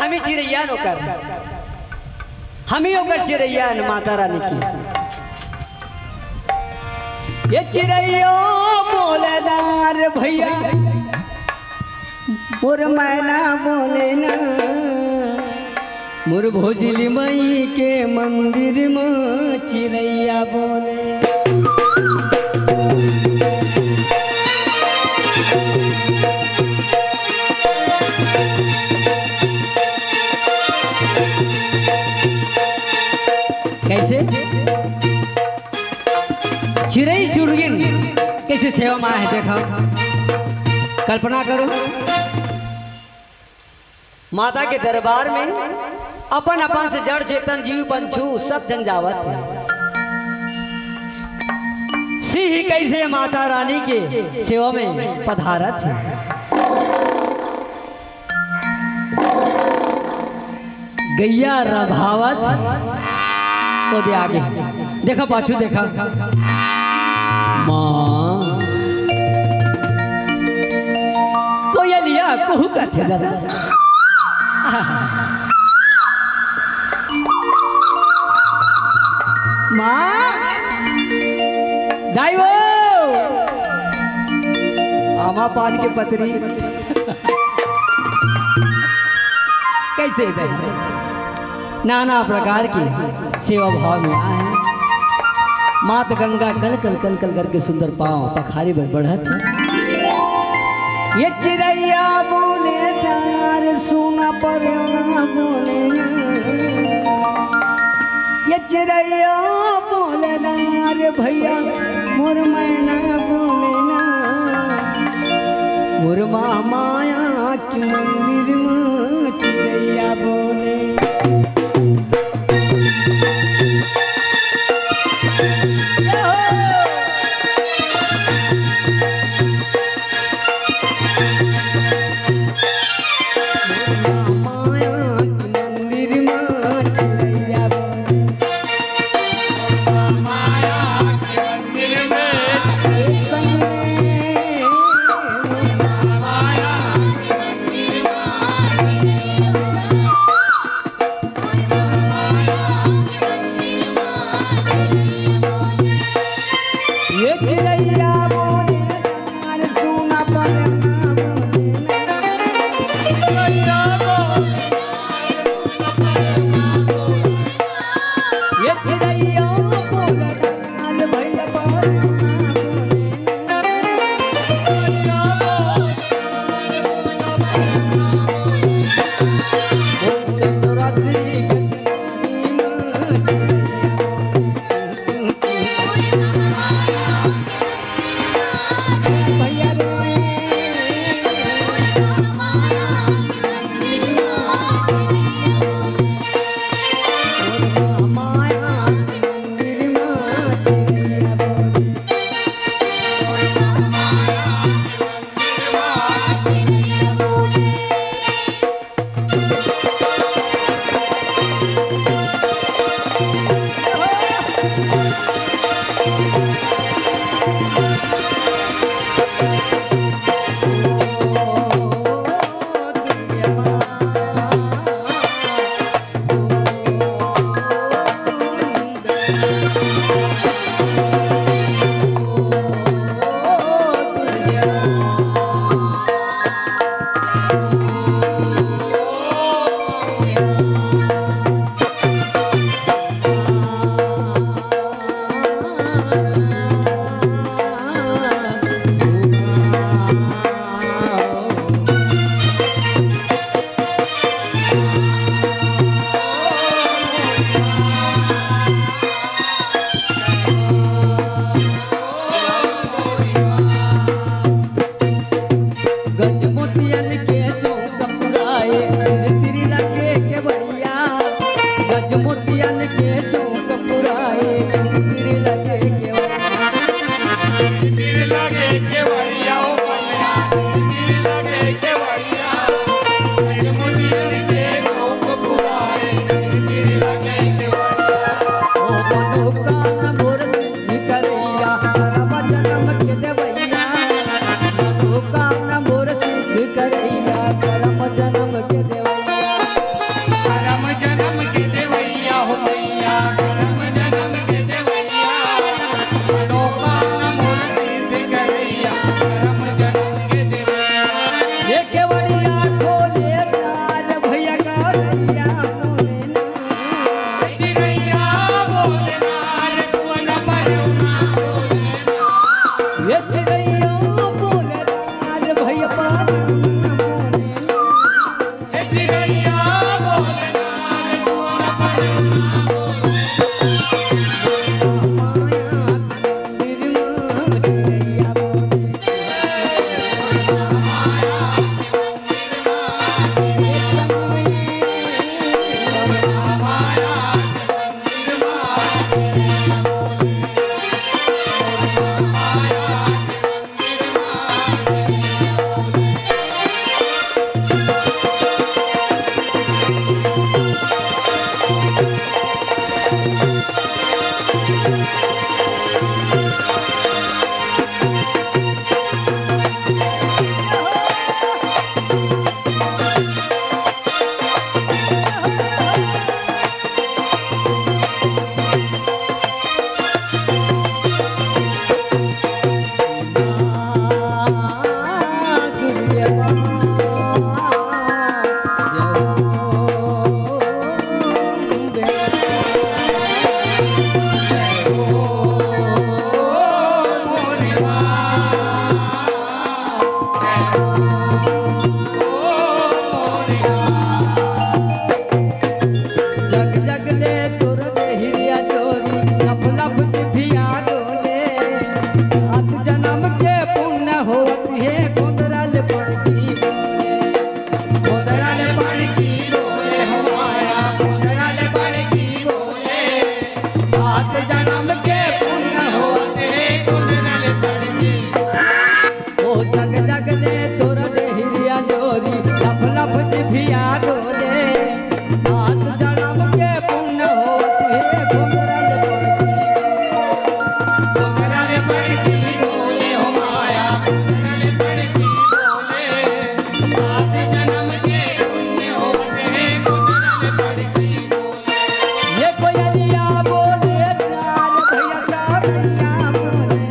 हमी चिड़ैया नौकर हमी होकर चिड़ैया माता रानी की। ये चिड़ैया बोलेदार भैया मोर मैना बोले ना मोर भोजली मई के मंदिर में चिड़ैया बोले। कैसे चिड़ै चुरगिन कैसे सेवा में है देखो, कल्पना करो माता के दरबार में अपन अपन से जड़ चेतन जीव पंछू सब जन जावत है। सिंह कैसे माता रानी के सेवा में पधारत है। गैया रभावत वो दे आगे देखा पाछू देखा माँ कोयलिया कुहू का थे दादा माँ दाइवो आमा पान के पतरी कैसे दाई नाना प्रकार की सेवा भाव में आए हैं। मात गंगा कल कल कल कल करके सुंदर पांव पखारी पर बढ़त। ये चिड़ैया बोले तार सुना पर ना बोले ना, ये चिड़ैया बोले नार भैया मोर मैना बोले ना मोर माया की मंदिर में चिड़ैया बोले। गजमोतियन के चौक पुराए तिरी तिरी लगे के बड़ी नैया डोले सात जन्म के पुण्य होते घुंघरल पड़ती डोले हो माया घुंघरल पड़ती डोले सात जन्म के पुण्य होते घुंघरल पड़ती डोले ये कोयलिया बोले प्यार भैया सावैया बोले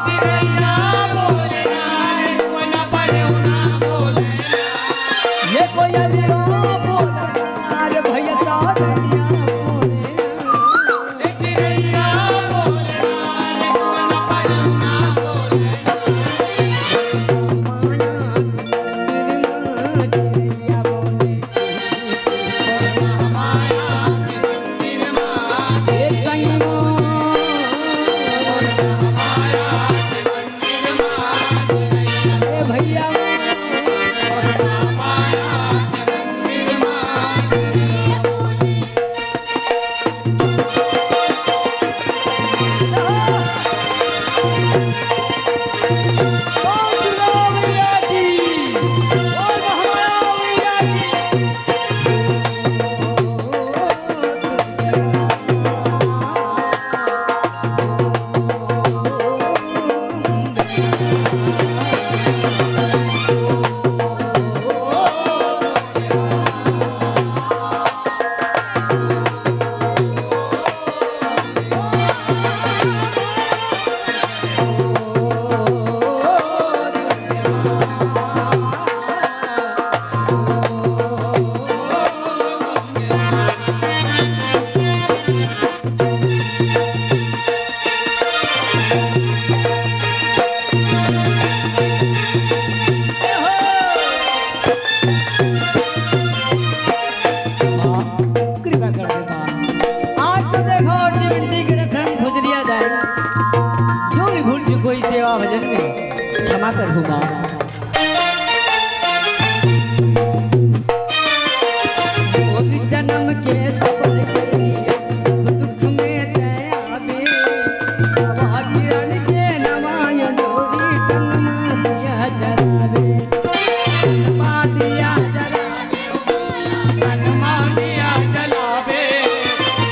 चिड़ैया बोले नार सोना परौना बोले ये कोयलिया बोले प्यार भैया सावैया बोले चिड़ैया बोले नार सोना परौना बोले माया चिड़ैया बोले माया के मंदिर माँ ये संगमो माया के मंदिर माँ चिड़ैया ए भैया माया के मंदिर माँ चिड़ैया बोले कृपा कर दे बा। आज तो देखो और जी विनती करे धन भुजरिया जाए जो भी भूल चुको कोई सेवा भजन में क्षमा कर हुआ जन्म के सफल करिए सुख दुख में दया में बाबा किरण के नवाय जोरी तन दिया जरावे दिया जरावे तनमा दिया जलावे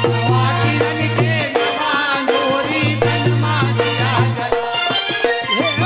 हवा किरण के नवा नोरी तनमा दिया जलावे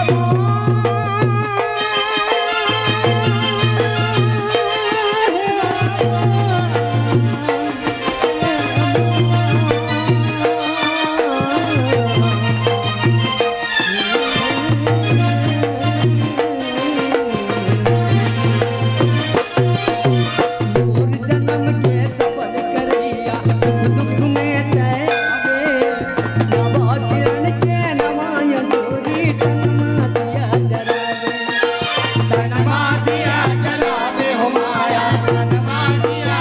जन्म के सफल करिया सुख दुख में दयावे नवा किरण के नवाय जोरी तनमा दिया जरावे तनमा दिया जलावे हो माया तनमा दिया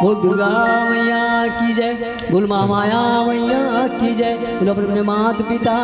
बोल दुर्गा मैया की जय, बोल माया मैया की जय, बोल अपने माता पिता